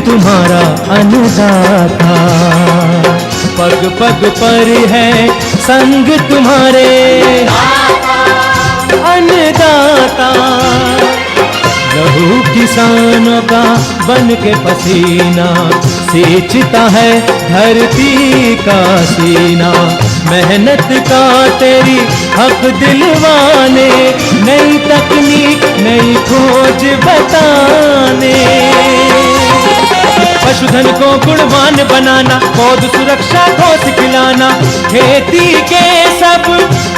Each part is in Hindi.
तुम्हारा अन्नदाता। पग पग पर है संग तुम्हारे अन्नदाता। लहू किसानों का बन के पसीना सींचता है धरती का सीना। मेहनत का तेरी हक दिलवाने, नई तकनीक नई खोज बताने। पशुधन को गुणवान बनाना, पौध सुरक्षा को सिखलाना, खेती के सब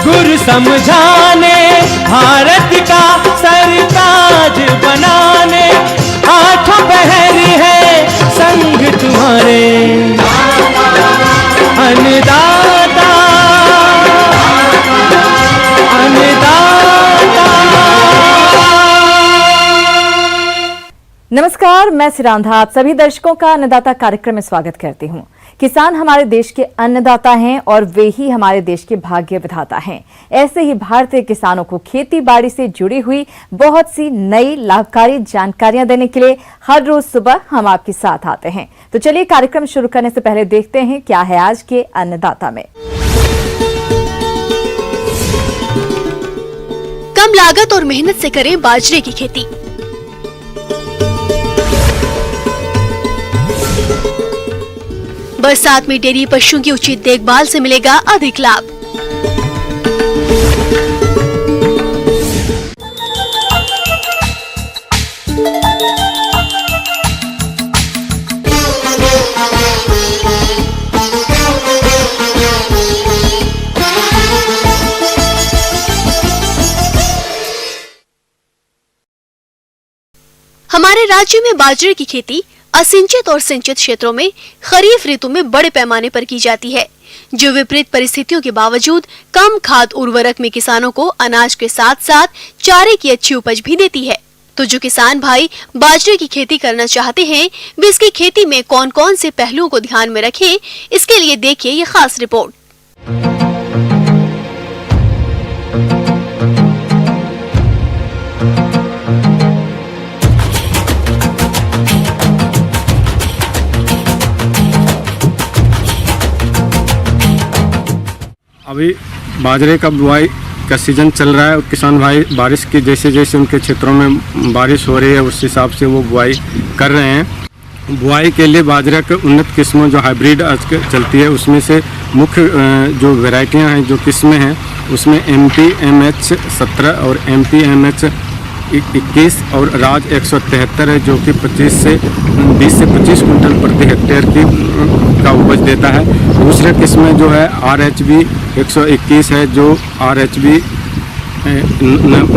गुर समझाने, भारत का सरताज बनाने। आठों पहर है संग तुम्हारे अन्नदाता अन्नदाता। नमस्कार, मैं सिरांधा आप सभी दर्शकों का अन्नदाता कार्यक्रम में स्वागत करती हूं। किसान हमारे देश के अन्नदाता हैं और वे ही हमारे देश के भाग्य विधाता हैं। ऐसे ही भारतीय किसानों को खेती बाड़ी से जुड़ी हुई बहुत सी नई लाभकारी जानकारियां देने के लिए हर रोज सुबह हम आपके साथ आते हैं। तो चलिए कार्यक्रम शुरू करने से पहले देखते हैं क्या है आज के अन्नदाता में। कम लागत और मेहनत से करें बाजरे की खेती। बरसात में डेयरी पशुओं की उचित देखभाल से मिलेगा अधिक लाभ। हमारे राज्य में बाजरे की खेती असिंचित और सिंचित क्षेत्रों में खरीफ ऋतु में बड़े पैमाने पर की जाती है, जो विपरीत परिस्थितियों के बावजूद कम खाद उर्वरक में किसानों को अनाज के साथ साथ चारे की अच्छी उपज भी देती है। तो जो किसान भाई बाजरे की खेती करना चाहते हैं, वे इसकी खेती में कौन कौन से पहलुओं को ध्यान में रखें, इसके लिए देखिए ये खास रिपोर्ट। अभी बाजरे का बुआई का सीज़न चल रहा है और किसान भाई बारिश की जैसे जैसे उनके क्षेत्रों में बारिश हो रही है उस हिसाब से वो बुआई कर रहे हैं। बुआई के लिए बाजरे के उन्नत किस्मों जो हाइब्रिड आज चलती है उसमें से मुख्य जो वैरायटियां हैं, जो किस्में हैं, उसमें MP MH 17 और MP MH 21 और राज 173 है, जो कि 20 से 25 कुंटल प्रति हेक्टेयर का उपज देता है। दूसरे किस्में जो है RHB 121 है, जो RHB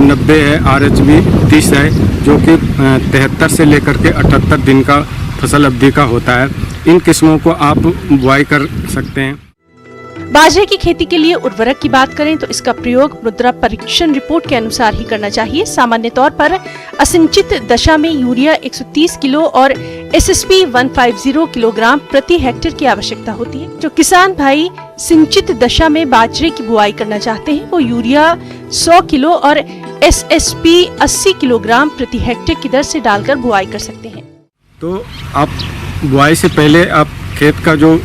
90 है, RHB 30 है, जो कि 73 से लेकर के 78 दिन का फसल अवधि का होता है। इन किस्मों को आप बुआई कर सकते हैं। बाजरे की खेती के लिए उर्वरक की बात करें तो इसका प्रयोग मृदा परीक्षण रिपोर्ट के अनुसार ही करना चाहिए। सामान्य तौर पर असिंचित दशा में यूरिया 130 किलो और SSP 150 किलोग्राम प्रति हेक्टेयर की आवश्यकता होती है। जो किसान भाई सिंचित दशा में बाजरे की बुआई करना चाहते हैं, वो यूरिया 100 किलो और SSP 80 किलोग्राम प्रति हेक्टेयर की दर से डालकर बुआई कर सकते हैं। तो आप बुआई से पहले आप खेत का जो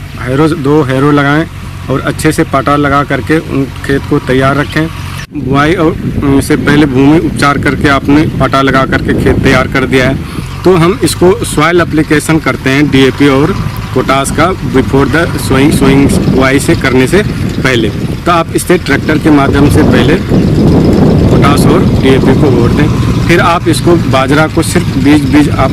दो हैरो लगाएं और अच्छे से पाटा लगा करके उन खेत को तैयार रखें। बुआई और से पहले भूमि उपचार करके आपने पाटा लगा करके खेत तैयार कर दिया है, तो हम इसको सॉइल एप्लीकेशन करते हैं DAP और पोटास का बिफोर द सोइंग बुआई से करने से पहले। तो आप इससे ट्रैक्टर के माध्यम से पहले पोटास और DAP को भोर दें। फिर आप इसको बाजरा को सिर्फ बीज आप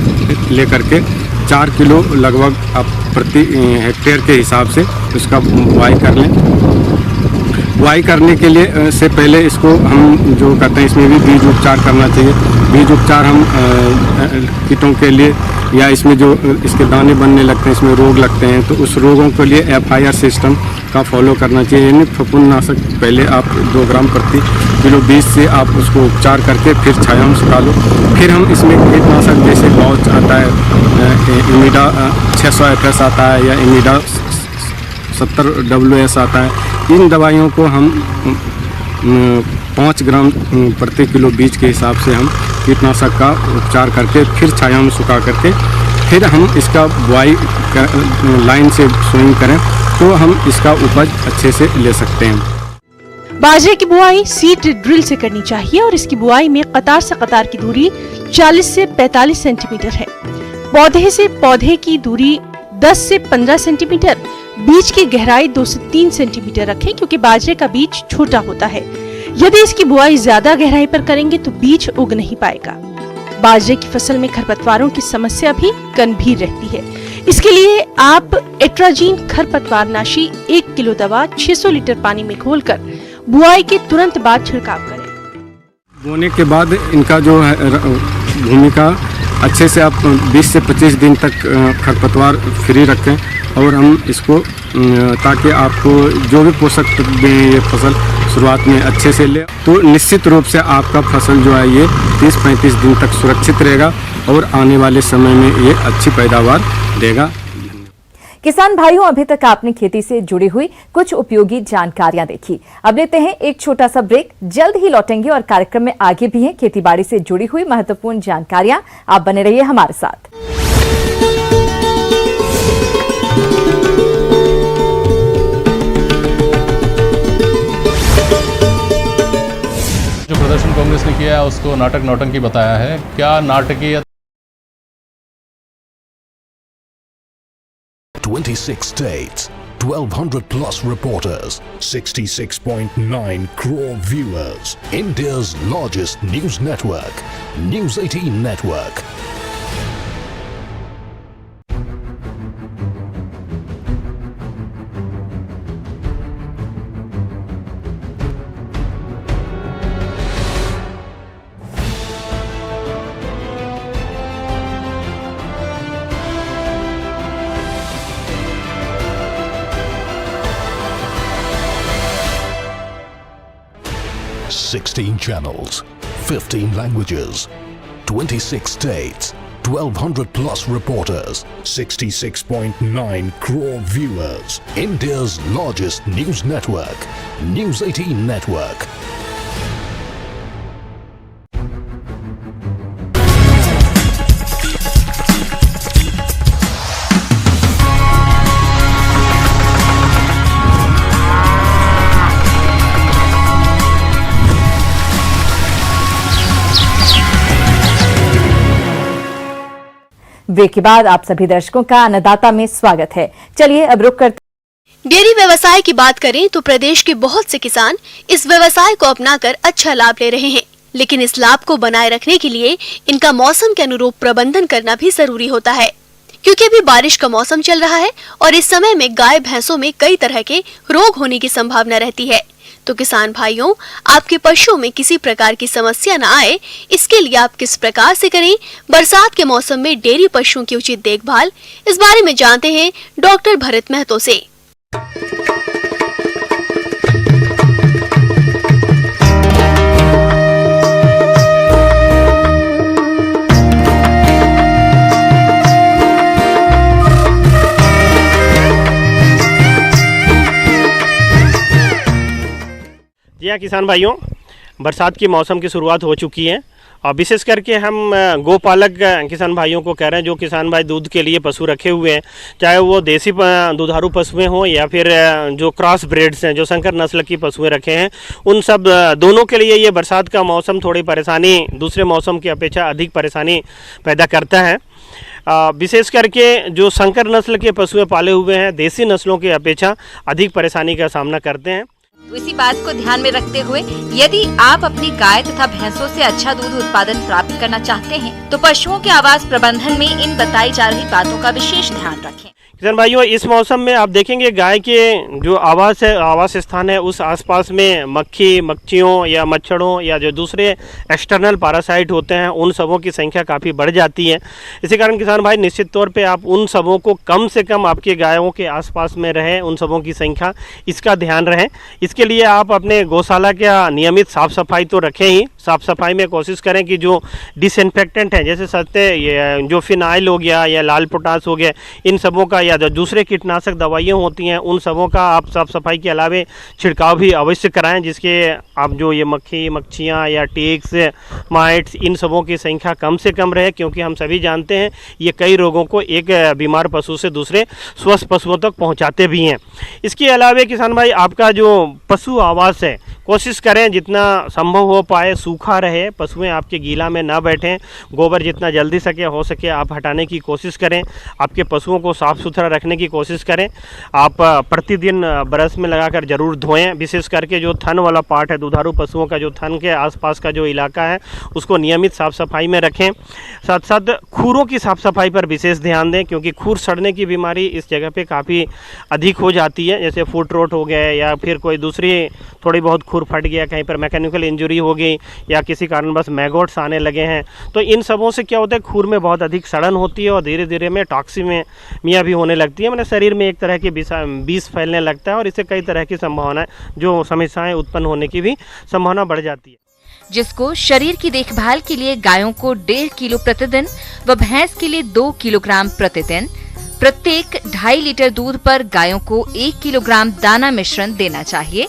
ले करके 4 किलो लगभग आप प्रति हेक्टेयर के हिसाब से उसका बुआई कर लें। बुआई करने के लिए से पहले इसको हम जो कहते हैं इसमें भी बीज उपचार करना चाहिए। बीज उपचार हम कीटों के लिए या इसमें जो इसके दाने बनने लगते हैं, इसमें रोग लगते हैं, तो उस रोगों के लिए FIR सिस्टम का फॉलो करना चाहिए। यानी फफूंदनाशक पहले आप 2 ग्राम प्रति किलो बीज से आप उसको उपचार करके फिर छाया में सुखा लो। फिर हम इसमें कीटनाशक जैसे गौच आता है, इमिडा 600 FS आता है या इमिडा 70 WS आता है। इन दवाइयों को हम 5 ग्राम प्रति किलो बीज के हिसाब से हम कीटनाशक का उपचार करके फिर छाया में सुखा करके फिर हम इसका बुआई लाइन से सोइंग करें तो हम इसका उपज अच्छे से ले सकते हैं। बाजरे की बुआई सीड ड्रिल से करनी चाहिए और इसकी बुआई में कतार से कतार की दूरी 40 से 45 सेंटीमीटर है। पौधे से पौधे की दूरी 10 से 15 सेंटीमीटर, बीज की गहराई 2 से 3 सेंटीमीटर रखें क्योंकि बाजरे का बीज छोटा होता है। यदि इसकी बुआई ज्यादा गहराई पर करेंगे तो बीज उग नहीं पाएगा। बाजरे की फसल में खरपतवारों की समस्या भी गंभीर रहती है। इसके लिए आप एट्राजीन खरपतवारनाशी 1 किलो दवा 600 लीटर पानी में घोलकर बुआई के तुरंत बाद छिड़काव करें। बोने के बाद इनका जो है भूमि का अच्छे से आप 20 से 25 दिन तक खरपतवार फ्री रखें और हम इसको ताकि आपको जो भी पोषक तत्व दें ये फसल शुरुआत में अच्छे से ले तो निश्चित रूप से आपका फसल जो है ये 30-35 दिन तक सुरक्षित रहेगा और आने वाले समय में ये अच्छी पैदावार देगा। किसान भाइयों, अभी तक आपने खेती से जुड़ी हुई कुछ उपयोगी जानकारियां देखी। अब लेते हैं एक छोटा सा ब्रेक, जल्द ही लौटेंगे और कार्यक्रम में आगे भी हैं खेतीबाड़ी से जुड़ी हुई महत्वपूर्ण जानकारियां। आप बने रहिए हमारे साथ। जो प्रदर्शन कांग्रेस ने किया है उसको नाटक नौटंकी बताया है। क्या नाटकीय 26 states, 1200 plus reporters, 66.9 crore viewers. India's largest news network, News 18 Network. Sixteen channels, 15 languages, 26 states, 1200 plus reporters, 66.9 crore viewers. India's largest news network, News 18 Network. Break के बाद आप सभी दर्शकों का अन्नदाता में स्वागत है। चलिए अब रुक करते डेयरी व्यवसाय की बात करें तो प्रदेश के बहुत से किसान इस व्यवसाय को अपनाकर अच्छा लाभ ले रहे हैं, लेकिन इस लाभ को बनाए रखने के लिए इनका मौसम के अनुरूप प्रबंधन करना भी जरूरी होता है, क्योंकि अभी बारिश का मौसम चल रहा है और इस समय में गाय भैंसों में कई तरह के रोग होने की संभावना रहती है। तो किसान भाइयों, आपके पशुओं में किसी प्रकार की समस्या न आए, इसके लिए आप किस प्रकार से करें बरसात के मौसम में डेयरी पशुओं की उचित देखभाल, इस बारे में जानते हैं डॉक्टर भरत महतो से। जी हाँ किसान भाइयों, बरसात की मौसम की शुरुआत हो चुकी है और विशेष करके हम गोपालक किसान भाइयों को कह रहे हैं, जो किसान भाई दूध के लिए पशु रखे हुए हैं, चाहे वो देसी दुधारू पशुएं हों या फिर जो क्रॉस ब्रीड्स हैं, जो संकर नस्ल की पशुएं रखे हैं, उन सब दोनों के लिए ये बरसात का मौसम थोड़ी परेशानी दूसरे मौसम की अपेक्षा अधिक परेशानी पैदा करता है। विशेष करके जो संकर नस्ल के पशुएं पाले हुए हैं, देसी नस्लों की अपेक्षा अधिक परेशानी का सामना करते हैं। तो इसी बात को ध्यान में रखते हुए यदि आप अपनी गाय तथा भैंसों से अच्छा दूध उत्पादन प्राप्त करना चाहते हैं तो पशुओं के आवास प्रबंधन में इन बताई जा रही बातों का विशेष ध्यान रखें। किसान भाइयों, इस मौसम में आप देखेंगे गाय के जो आवास स्थान है उस आसपास में मक्खी, मक्खियों या मच्छरों या जो दूसरे एक्सटर्नल पैरासाइट होते हैं, उन सबों की संख्या काफ़ी बढ़ जाती है। इसी कारण किसान भाई निश्चित तौर पे आप उन सबों को कम से कम आपके गायों के आसपास में रहे, उन सबों की संख्या, इसका ध्यान रहे। इसके लिए आप अपने गौशाला का नियमित साफ सफाई तो रखें ही, साफ़ सफाई में कोशिश करें कि जो डिसइंफेक्टेंट हैं जैसे सस्ते ये जो फिनाइल हो गया या लाल पोटास हो गया, इन सबों का या दूसरे कीटनाशक दवाइयाँ होती हैं उन सबों का आप साफ़ सफाई के अलावे छिड़काव भी अवश्य कराएं, जिसके आप जो ये मक्खियाँ या टिक्स माइट्स इन सबों की संख्या कम से कम रहे, क्योंकि हम सभी जानते हैं ये कई रोगों को एक बीमार पशु से दूसरे स्वस्थ पशुओं तक पहुंचाते भी हैं। इसके अलावा किसान भाई आपका जो पशु आवास है कोशिश करें जितना संभव हो पाए सूखा रहे, पशुएं आपके गीला में ना बैठें, गोबर जितना जल्दी हो सके आप हटाने की कोशिश करें, आपके पशुओं को साफ़ सुथरा रखने की कोशिश करें। आप प्रतिदिन ब्रश में लगाकर ज़रूर धोएं, विशेष करके जो थन वाला पार्ट है दुधारू पशुओं का, जो थन के आसपास का जो इलाका है उसको नियमित साफ़ सफाई में रखें। साथ साथ खूरों की साफ़ सफाई पर विशेष ध्यान दें, क्योंकि खूर सड़ने की बीमारी इस जगह पे काफ़ी अधिक हो जाती है, जैसे फुट रोट हो गया या फिर कोई दूसरी थोड़ी बहुत खूर फट गया, कहीं पर मैकेनिकल इंजरी हो गई या किसी कारणवश मैगोट्स आने लगे हैं, तो इन सबों से क्या होता है खूर में बहुत अधिक सड़न होती है और धीरे धीरे में टॉक्सीमिया भी होने लगती है, मतलब शरीर में एक तरह की विष फैलने लगता है और इससे कई तरह की संभावना जो समस्याएं उत्पन्न होने की भी संभावना बढ़ जाती है। जिसको शरीर की देखभाल के लिए गायों को 1.5 किलो प्रतिदिन व भैंस के लिए 2 किलोग्राम प्रतिदिन, प्रत्येक 2.5 लीटर दूध पर गायों को 1 किलोग्राम दाना मिश्रण देना चाहिए।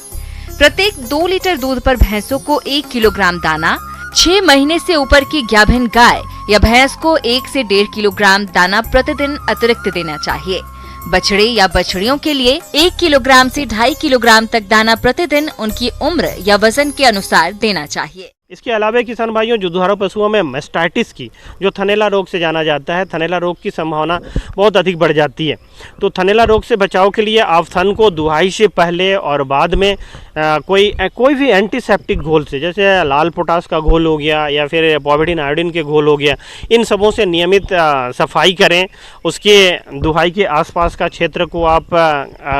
प्रत्येक 2 लीटर दूध पर भैंसों को 1 किलोग्राम दाना, 6 महीने से ऊपर की गाभिन गाय या भैंस को 1 से 1.5 किलोग्राम दाना प्रतिदिन अतिरिक्त देना चाहिए। बछड़े या बछड़ियों के लिए 1 किलोग्राम से 2.5 किलोग्राम तक दाना प्रतिदिन उनकी उम्र या वजन के अनुसार देना चाहिए। इसके अलावा किसान भाइयों जो दुधारू पशुओं में मैस्टाइटिस की जो थनैला रोग से जाना जाता है, थनैला रोग की संभावना बहुत अधिक बढ़ जाती है। तो थनैला रोग से बचाव के लिए आप थन को दुहाई से पहले और बाद में कोई भी एंटीसेप्टिक घोल से, जैसे लाल पोटास का घोल हो गया या फिर पॉविडीन आयोडीन के घोल हो गया, इन सबों से नियमित सफाई करें। उसके दुहाई के आसपास का क्षेत्र को आप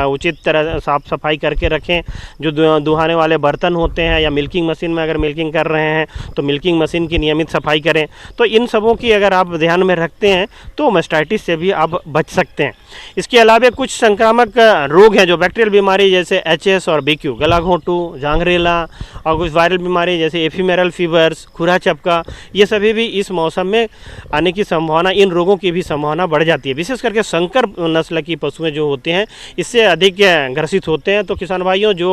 उचित तरह साफ सफाई करके रखें। जो दुहाने वाले बर्तन होते हैं या मिल्किंग मशीन में अगर मिल्किंग कर रहे हैं तो मिल्किंग मशीन की नियमित सफाई करें। तो इन सबों की अगर आप ध्यान में रखते हैं तो मैस्टाइटिस से भी आप बच सकते हैं। इसके अलावा कुछ संक्रामक रोग हैं जो बैक्टीरियल बीमारी जैसे एचएस और बीक्यू, गला घोंटू, जांघरेला और कुछ वायरल बीमारी जैसे एफिमेरल फीवर्स, खुरा चपका, ये सभी भी इस मौसम में आने की संभावना, इन रोगों की भी संभावना बढ़ जाती है। विशेष करके संकर नस्ल की पशुएं जो होते हैं इससे अधिक ग्रसित होते हैं। तो किसान भाइयों जो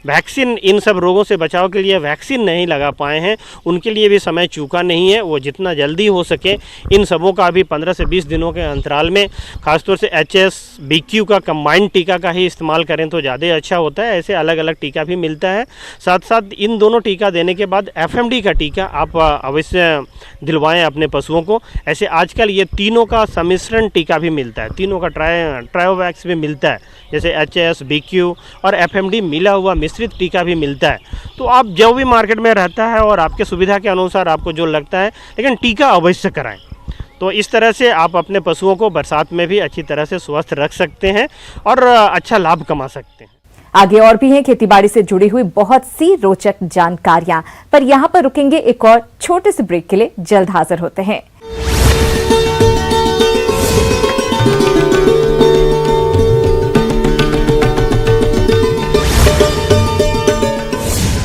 वैक्सीन इन सब रोगों से बचाव के लिए वैक्सीन नहीं लगा पाए हैं उनके लिए भी समय चूका नहीं है। वो जितना जल्दी हो सके इन सबों का भी 15 से 20 दिनों के अंतराल में खासतौर से एचएस बीक्यू का कंबाइंड टीका का ही इस्तेमाल करें तो ज़्यादा अच्छा होता है। ऐसे अलग अलग टीका भी मिलता है। साथ साथ इन दोनों टीका देने के बाद एफएमडी का टीका आप अवश्य दिलवाएं अपने पशुओं को। ऐसे आजकल ये तीनों का सम्मिश्रण टीका भी मिलता है, तीनों का ट्रायोवैक्स भी मिलता है, जैसे एचएस बीक्यू और एफएमडी मिला हुआ मिश्रित टीका भी मिलता है। तो आप जो भी मार्केट में रहता है और आपके सुविधा के अनुसार आपको जो लगता है, लेकिन टीका अवश्य कराएं। तो इस तरह से आप अपने पशुओं को बरसात में भी अच्छी तरह से स्वस्थ रख सकते हैं और अच्छा लाभ कमा सकते हैं। आगे और भी हैं खेतीबाड़ी से जुड़ी हुई बहुत सी रोचक जानकारियां, पर यहां पर रुकेंगे एक और छोटे से ब्रेक के लिए। जल्द हाजिर होते हैं।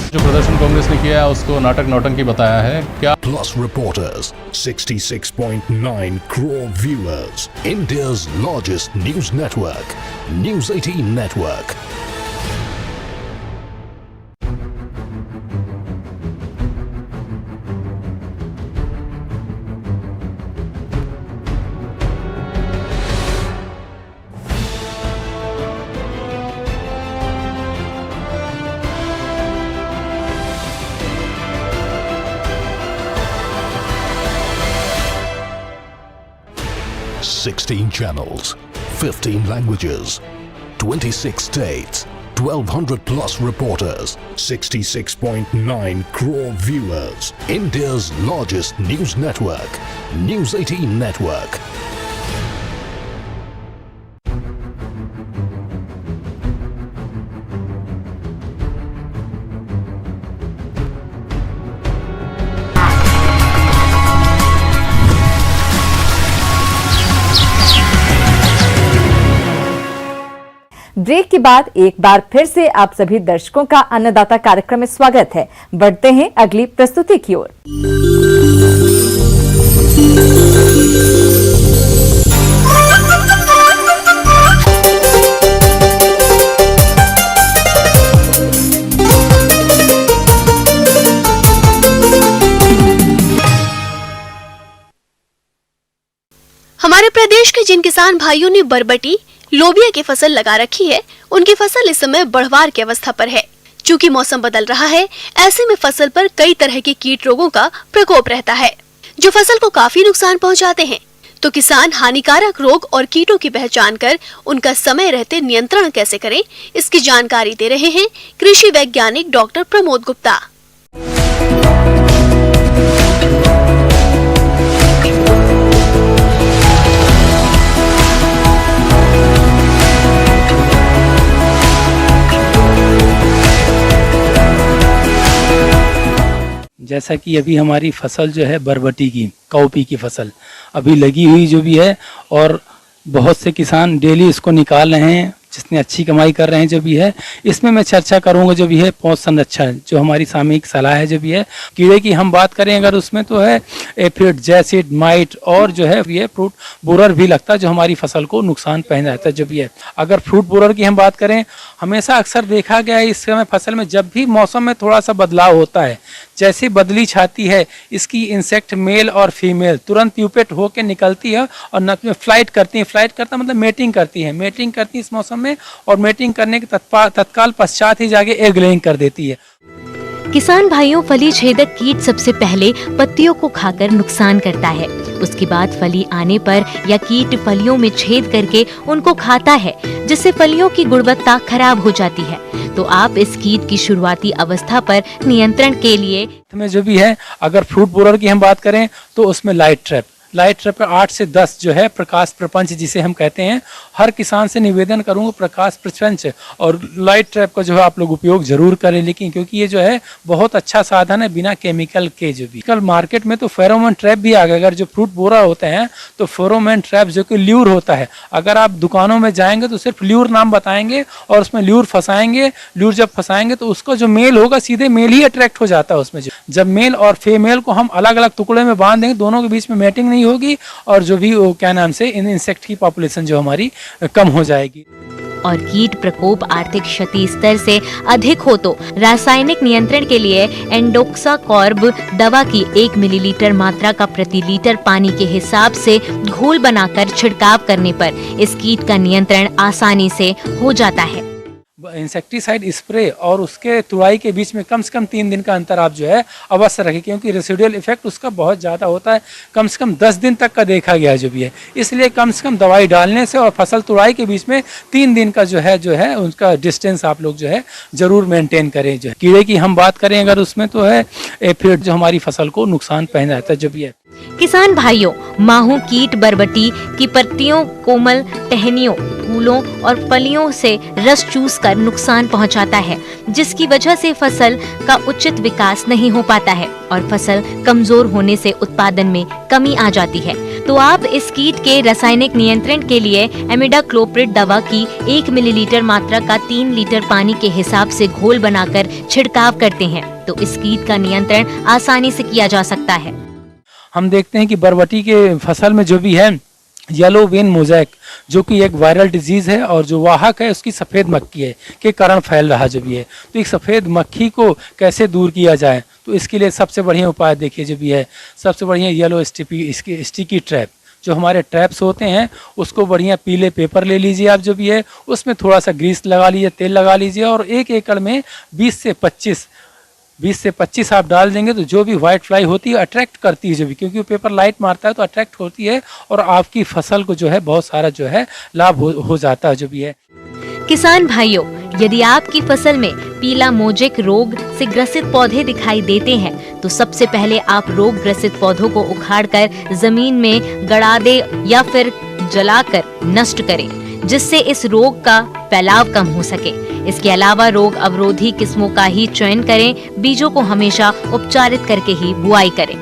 जो प्रदर्शन कांग्रेस ने किया है उसको नाटक नौटंकी बताया है। क्या Plus reporters, 66.9 crore viewers, India's largest news network, News 18 Network. Sixteen channels, 15 languages, 26 states, 1,200 plus reporters, 66.9 crore viewers, India's largest news network, News 18 Network. Break के बाद एक बार फिर से आप सभी दर्शकों का अन्नदाता कार्यक्रम में स्वागत है। बढ़ते हैं अगली प्रस्तुति की ओर। हमारे प्रदेश के जिन किसान भाइयों ने बरबटी लोबिया की फसल लगा रखी है, उनकी फसल इस समय बढ़वार की अवस्था पर है। चूंकि मौसम बदल रहा है, ऐसे में फसल पर कई तरह के कीट रोगों का प्रकोप रहता है, जो फसल को काफी नुकसान पहुंचाते हैं। तो किसान हानिकारक रोग और कीटों की पहचान कर उनका समय रहते नियंत्रण कैसे करें, इसकी जानकारी दे रहे हैं कृषि वैज्ञानिक डॉक्टर प्रमोद गुप्ता। जैसा कि अभी हमारी फसल जो है बरबटी की काउपी की फसल अभी लगी हुई जो भी है, और बहुत से किसान डेली इसको निकाल रहे हैं, जिसने अच्छी कमाई कर रहे हैं जो भी है। इसमें मैं चर्चा करूंगा जो भी है पौध संरक्षण, जो हमारी सामयिक सलाह है जो भी है। कीड़े की हम बात करें अगर, उसमें तो है एफिड, जैसिड, माइट और जो है ये फ्रूट बोरर भी लगता है, जो हमारी फसल को नुकसान पहुंचाता है जो भी है। अगर फ्रूट बोरर की हम बात करें, हमेशा अक्सर देखा गया है इस समय फसल में जब भी मौसम में थोड़ा सा बदलाव होता है, जैसे बदली छाती है, इसकी इंसेक्ट मेल और फीमेल तुरंत प्यूपेट होकर निकलती है और नत में फ्लाइट करती है। फ्लाइट करता मतलब मेटिंग करती है। मेटिंग करती है इस मौसम में, और मेटिंग करने के तत्काल पश्चात ही जाके एग लेइंग कर देती है। किसान भाइयों, फली छेदक कीट सबसे पहले पत्तियों को खाकर नुकसान करता है। उसके बाद फली आने पर यह कीट फलियों में छेद करके उनको खाता है, जिससे फलियों की गुणवत्ता खराब हो जाती है। तो आप इस कीट की शुरुआती अवस्था पर नियंत्रण के लिए में जो भी है, अगर फ्रूट बोरर की हम बात करें तो उसमें लाइट ट्रैप पर 8 से 10 जो है प्रकाश प्रपंच जिसे हम कहते हैं, हर किसान से निवेदन करूंगा प्रकाश प्रपंच और लाइट ट्रैप का जो है आप लोग उपयोग जरूर करें। लेकिन क्योंकि ये जो है बहुत अच्छा साधन है बिना केमिकल के। जो भी कल मार्केट में तो फेरोमोन ट्रैप भी आ गया। अगर जो फ्रूट बोरर होते हैं तो फेरोमोन ट्रैप जो कि ल्यूर होता है, अगर आप दुकानों में जाएंगे तो सिर्फ ल्यूर नाम बताएंगे और उसमें ल्यूर फंसाएंगे। ल्यूर जब फंसाएंगे तो उसका जो मेल होगा सीधे मेल ही अट्रैक्ट हो जाता है उसमें। जब मेल और फीमेल को हम अलग अलग टुकड़े में बांध देंगे, दोनों के बीच में मैटिंग नहीं होगी और जो भी क्या नाम से इन इंसेक्ट की पॉपुलेशन जो हमारी कम हो जाएगी। और कीट प्रकोप आर्थिक क्षति स्तर से अधिक हो तो रासायनिक नियंत्रण के लिए एंडोक्साकॉर्ब दवा की 1 मिलीलीटर मात्रा का प्रति लीटर पानी के हिसाब से घोल बनाकर छिड़काव करने पर इस कीट का नियंत्रण आसानी से हो जाता है। इंसेक्टिसाइड स्प्रे और उसके तुड़ाई के बीच में कम से कम 3 दिन का अंतर आप जो है अवश्य रखें, क्योंकि रेसिडुअल इफेक्ट उसका बहुत ज़्यादा होता है। कम से कम 10 दिन तक का देखा गया जो भी है। इसलिए कम से कम दवाई डालने से और फसल तुड़ाई के बीच में 3 दिन का जो है उनका डिस्टेंस आप लोग जो है जरूर मेंटेन करें। जो है कीड़े की हम बात करें अगर, उसमें तो है एफिड जो हमारी फसल को नुकसान पहुंचाता है जो भी है। किसान भाइयों, माहू कीट बरबटी की पत्तियों, कोमल टहनियों, फूलों और फलियों से रस चूस कर नुकसान पहुंचाता है, जिसकी वजह से फसल का उचित विकास नहीं हो पाता है और फसल कमजोर होने से उत्पादन में कमी आ जाती है। तो आप इस कीट के रासायनिक नियंत्रण के लिए इमिडाक्लोप्रिड दवा की 1 मिलीलीटर मात्रा का 3 लीटर पानी के हिसाब से घोल बनाकर छिड़काव करते हैं, तो इस कीट का नियंत्रण आसानी से किया जा सकता है। हम देखते हैं कि बरबटी के फसल में जो भी है येलो वेन मोज़ेक, जो कि एक वायरल डिजीज है और जो वाहक है उसकी सफ़ेद मक्खी है के कारण फैल रहा जो भी है। तो एक सफ़ेद मक्खी को कैसे दूर किया जाए, तो इसके लिए सबसे बढ़िया उपाय देखिए जो भी है, सबसे बढ़िया येलो स्टिकी ट्रैप। जो हमारे ट्रैप्स होते हैं उसको बढ़िया पीले पेपर ले लीजिए आप जो भी है, उसमें थोड़ा सा ग्रीस लगा लीजिए, तेल लगा लीजिए और 1 एकड़ में 20 से 25 आप डाल देंगे तो जो भी व्हाइट फ्लाई होती है अट्रैक्ट करती है जो भी, क्योंकि वो पेपर लाइट मारता है तो अट्रैक्ट होती है और आपकी फसल को जो है बहुत सारा जो है लाभ हो जाता है जो भी है। किसान भाइयों, यदि आपकी फसल में पीला मोजेक रोग से ग्रसित पौधे दिखाई देते हैं तो सबसे पहले आप रोग ग्रसित पौधों को उखाड़कर जमीन में गड़ा दे या फिर जलाकर नष्ट करें, जिससे इस रोग का फैलाव कम हो सके। इसके अलावा रोग अवरोधी किस्मों का ही चयन करें। बीजों को हमेशा उपचारित करके ही बुआई करें।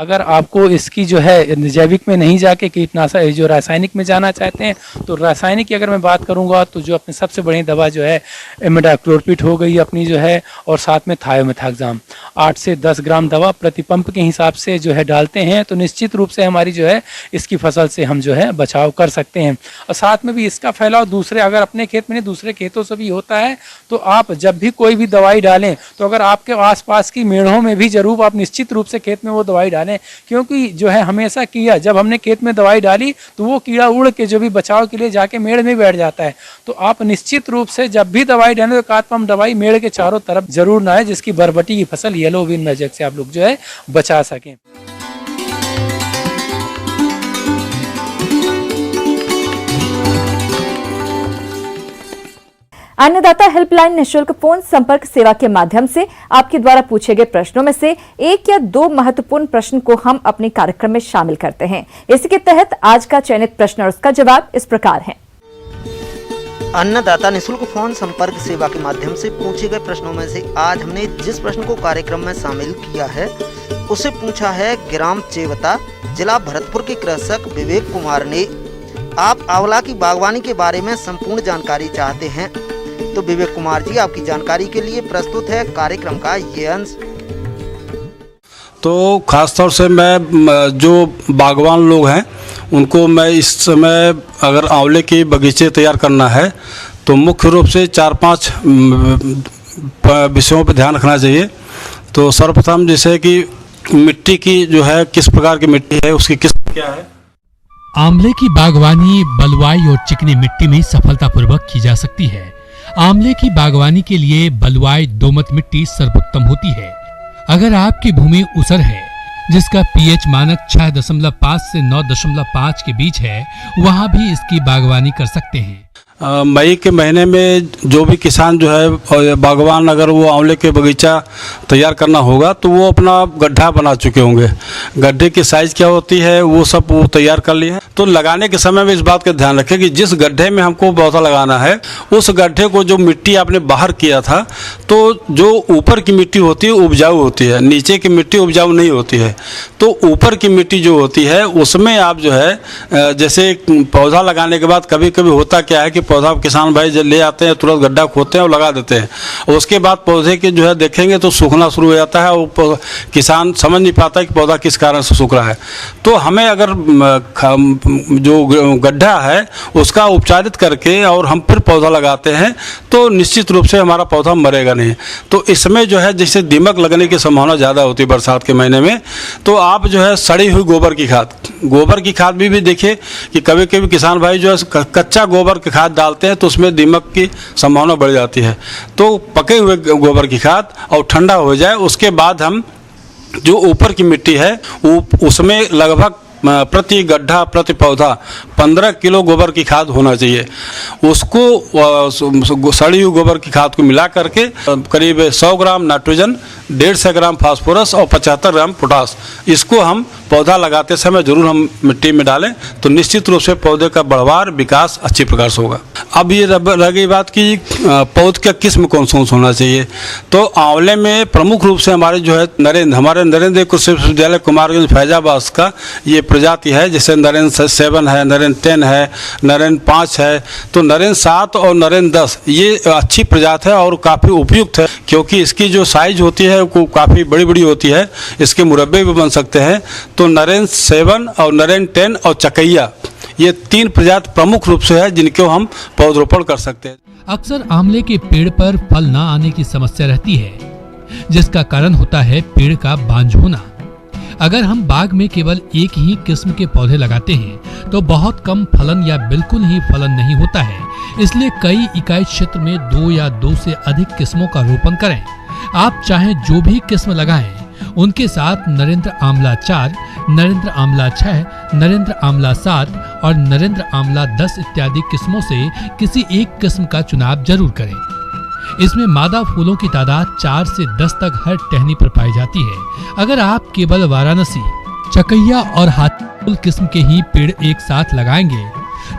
अगर आपको इसकी जो है जैविक में नहीं जाके कीटनाशक जो रासायनिक में जाना चाहते हैं, तो रासायनिक की अगर मैं बात करूंगा तो जो अपनी सबसे बड़ी दवा जो है इमिडाक्लोरपिड हो गई अपनी जो है, और साथ में थायोमेथाक्साम 8 से 10 ग्राम दवा प्रति पंप के हिसाब से जो है डालते हैं, तो निश्चित रूप से हमारी जो है इसकी फसल से हम जो है बचाव कर सकते हैं। और साथ में भी इसका फैलाव दूसरे, अगर अपने खेत में नहीं दूसरे खेतों से भी होता है, तो आप जब भी कोई भी दवाई डालें तो अगर आपके आसपास की मेढ़ों में भी जरूर आप निश्चित रूप से खेत में वो दवाई डालें, क्योंकि जो है हमेशा कीड़ा, जब हमने खेत में दवाई डाली तो वो कीड़ा उड़ के जो भी बचाव के लिए जाके मेड़ में बैठ जाता है। तो आप निश्चित रूप से जब भी दवाई डालें तो कातपम दवाई मेड़ के चारों तरफ जरूर ना है, जिसकी बरबटी की फसल येलो विन मैजिक से आप लोग जो है बचा सकें। अन्नदाता हेल्पलाइन निःशुल्क फोन संपर्क सेवा के माध्यम से आपके द्वारा पूछे गए प्रश्नों में से 1 या 2 महत्वपूर्ण प्रश्न को हम अपने कार्यक्रम में शामिल करते हैं। इसके तहत आज का चयनित प्रश्न और उसका जवाब इस प्रकार है। अन्नदाता निःशुल्क फोन संपर्क सेवा के माध्यम से पूछे गए प्रश्नों में से आज हमने जिस प्रश्न को कार्यक्रम में शामिल किया है उसे पूछा है ग्राम चेवता, जिला भरतपुर के कृषक विवेक कुमार ने। आप आंवला की बागवानी के बारे में संपूर्ण जानकारी चाहते हैं, तो विवेक कुमार जी आपकी जानकारी के लिए प्रस्तुत है कार्यक्रम का ये अंश। तो ख़ासतौर से मैं जो बागवान लोग हैं उनको मैं इस समय अगर आंवले के बगीचे तैयार करना है तो मुख्य रूप से 4-5 विषयों पर ध्यान रखना चाहिए। तो सर्वप्रथम जैसे कि मिट्टी की जो है किस प्रकार की मिट्टी है, उसकी किस्म क्या है। आंवले की बागवानी बलुआई और चिकनी मिट्टी में सफलतापूर्वक की जा सकती है। आंवले की बागवानी के लिए बलुआई दोमट मिट्टी सर्वोत्तम होती है। अगर आपकी भूमि ऊसर है जिसका पीएच मानक 6.5 से 9.5 के बीच है, वहां भी इसकी बागवानी कर सकते हैं। मई के महीने में जो भी किसान जो है बागवान अगर वो आंवले के बगीचा तैयार करना होगा तो वो अपना गड्ढा बना चुके होंगे। गड्ढे की साइज़ क्या होती है वो सब वो तैयार कर लिए हैं। तो लगाने के समय में इस बात का ध्यान रखें कि जिस गड्ढे में हमको पौधा लगाना है उस गड्ढे को जो मिट्टी आपने बाहर किया था, तो जो ऊपर की मिट्टी होती है उपजाऊ होती है, नीचे की मिट्टी उपजाऊ नहीं होती है। तो ऊपर की मिट्टी जो होती है उसमें आप जो है जैसे पौधा लगाने के बाद कभी कभी होता क्या है कि पौधा किसान भाई जब ले आते हैं तुरंत गड्ढा खोदते हैं और लगा देते हैं, और उसके बाद पौधे के जो है देखेंगे तो सूखना शुरू हो जाता है और किसान समझ नहीं पाता कि पौधा किस कारण से सूख रहा है। तो हमें अगर जो गड्ढा है उसका उपचारित करके और हम फिर पौधा लगाते हैं तो निश्चित रूप से हमारा पौधा मरेगा नहीं। तो इसमें जो है जैसे दीमक लगने की संभावना ज़्यादा होती है बरसात के महीने में, तो आप जो है सड़ी हुई गोबर की खाद भी देखिए कि कभी कभी किसान भाई जो है कच्चा गोबर की खाद डालते हैं तो उसमें दीमक की संभावना बढ़ जाती है। तो पके हुए गोबर की खाद और ठंडा हो जाए उसके बाद हम जो ऊपर की मिट्टी है उसमें लगभग प्रति गड्ढा प्रति पौधा 15 किलो गोबर की खाद होना चाहिए। उसको सड़ी हुई गोबर की खाद को मिला करके करीब 100 ग्राम नाइट्रोजन, 150 ग्राम फास्फोरस और 75 ग्राम पोटास, इसको हम पौधा लगाते समय जरूर हम मिट्टी में डालें तो निश्चित रूप से पौधे का बढ़वार विकास अच्छी प्रकार से होगा। अब ये रह गई बात कि पौधे का किस्म कौन सा होना चाहिए। तो आंवले में प्रमुख रूप से हमारे जो है नरेंद्र कृषि विश्वविद्यालय कुमारगंज फैजाबाद का ये प्रजाति है, जैसे नरेंद्र 7 है, नरेंद्र 10 है, नरेंद्र 5 है। तो नरेंद्र 7 और नरेंद्र 10 ये अच्छी प्रजाति है और काफ़ी उपयुक्त है, क्योंकि इसकी जो साइज होती है वो काफ़ी बड़ी बड़ी होती है, इसके मुरब्बे भी बन सकते हैं। तो नरेंद्र 7 और नरेंद्र 10 और चकैया ये 3 प्रजाति प्रमुख रूप से है जिनको हम पौधरोपण कर सकते हैं। अक्सर आंवले के पेड़ पर फल न आने की समस्या रहती है, जिसका कारण होता है पेड़ का बांझ होना। अगर हम बाग में केवल एक ही किस्म के पौधे लगाते हैं तो बहुत कम फलन या बिल्कुल ही फलन नहीं होता है। इसलिए कई इकाई क्षेत्र में 2 या 2 से अधिक किस्मों का रोपण करें। आप चाहे जो भी किस्म लगाएं, उनके साथ नरेंद्र आंवला 4, नरेंद्र आंवला 6, नरेंद्र आंवला 7 और नरेंद्र आंवला 10 इत्यादि किस्मों से किसी एक किस्म का चुनाव जरूर करें। इसमें मादा फूलों की तादाद 4 से 10 तक हर टहनी पर पाई जाती है। अगर आप केवल वाराणसी, चकैया और हाथी किस्म के ही पेड़ एक साथ लगाएंगे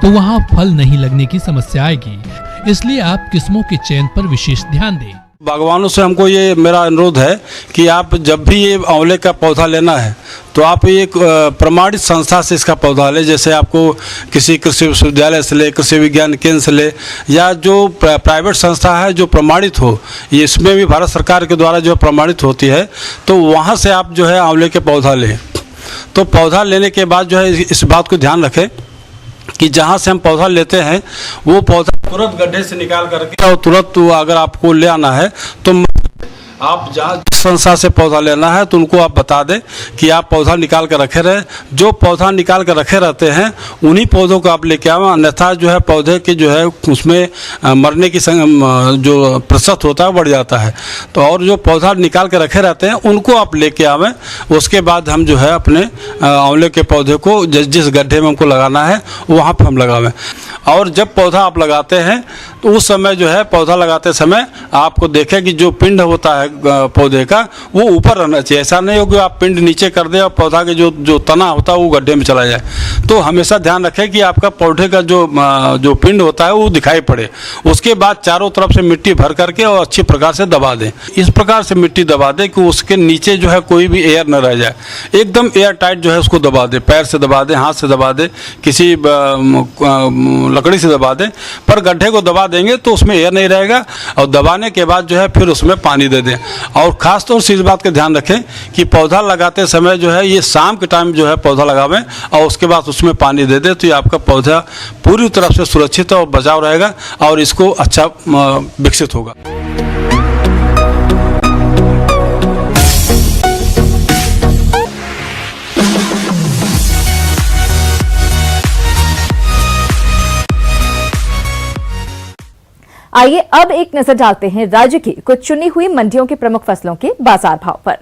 तो वहां फल नहीं लगने की समस्या आएगी। इसलिए आप किस्मों के चयन पर विशेष ध्यान दें। बागवानों से हमको ये मेरा अनुरोध है कि आप जब भी ये आंवले का पौधा लेना है तो आप एक प्रमाणित संस्था से इसका पौधा लें। जैसे आपको किसी कृषि विश्वविद्यालय से ले, कृषि विज्ञान केंद्र से ले, या जो प्राइवेट संस्था है जो प्रमाणित हो, ये इसमें भी भारत सरकार के द्वारा जो प्रमाणित होती है, तो वहाँ से आप जो है आंवले के पौधा लें। तो पौधा लेने के बाद जो है इस बात को ध्यान रखें कि जहाँ से हम पौधा लेते हैं वो पौधा तुरंत गड्ढे से निकाल करके और तुरंत अगर आपको ले आना है तो आप जहाँ जिस संस्था से पौधा लेना है तो उनको आप बता दें कि आप पौधा निकाल कर रखे रहे। जो पौधा निकाल कर रखे रहते हैं उन्हीं पौधों को आप लेके आवें, अन्यथा जो है पौधे के जो है उसमें मरने की जो प्रतिशत होता है बढ़ जाता है। तो और जो पौधा निकाल कर रखे रहते हैं उनको आप लेके आवें। उसके बाद हम जो है अपने आंवले के पौधे को जिस गड्ढे में हमको लगाना है वहाँ पर हम लगावें। और जब पौधा आप लगाते हैं तो उस समय जो है पौधा लगाते समय आपको देखें कि जो पिंड होता है पौधे का वो ऊपर रहना चाहिए। ऐसा नहीं हो कि आप पिंड नीचे कर दें और पौधा के जो तना होता है वो गड्ढे में चला जाए। तो हमेशा ध्यान रखें कि आपका पौधे का जो पिंड होता है वो दिखाई पड़े। उसके बाद चारों तरफ से मिट्टी भर करके और अच्छी प्रकार से दबा दें। इस प्रकार से मिट्टी दबा दें कि उसके नीचे जो है कोई भी एयर न रह जाए। एकदम एयर टाइट जो है उसको दबा दें, पैर से दबा दें, हाथ से दबा दें, किसी लकड़ी से दबा दें, पर गड्ढे को दबा देंगे तो उसमें एयर नहीं रहेगा। और दबाने के बाद जो है फिर उसमें पानी दे दें। और ख़ास तौर से इस बात का ध्यान रखें कि पौधा लगाते समय जो है ये शाम के टाइम जो है पौधा लगावें और उसके बाद उसमें पानी दे दें, तो ये आपका पौधा पूरी तरफ से सुरक्षित और बचाव रहेगा और इसको अच्छा विकसित होगा। आइए अब एक नजर डालते हैं राज्य की कुछ चुनी हुई मंडियों के प्रमुख फसलों के बाजार भाव पर।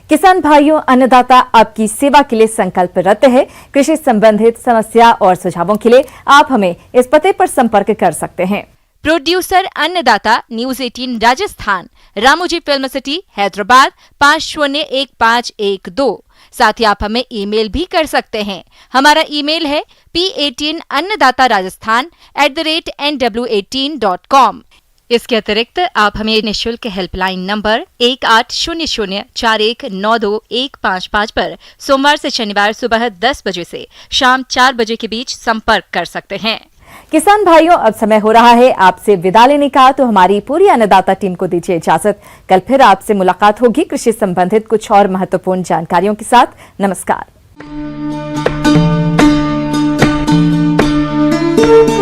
किसान भाइयों, अन्नदाता आपकी सेवा के लिए संकल्परत है। कृषि संबंधित समस्या और सुझावों के लिए आप हमें इस पते पर संपर्क कर सकते हैं। प्रोड्यूसर अन्नदाता, news 18 Rajasthan, Ramoji film city, Hyderabad 501512। साथ ही आप हमें ईमेल भी कर सकते हैं। हमारा ईमेल है p18annadatarajaasthan@nw18.com। इसके अतिरिक्त आप हमें निःशुल्क हेल्पलाइन नंबर 180041921555 पर सोमवार से शनिवार सुबह 10 बजे से शाम 4 बजे के बीच संपर्क कर सकते हैं। किसान भाइयों, अब समय हो रहा है आपसे विदा लेने का, तो हमारी पूरी अन्नदाता टीम को दीजिए इजाजत। कल फिर आपसे मुलाकात होगी कृषि संबंधित कुछ और महत्वपूर्ण जानकारियों के साथ। नमस्कार। है।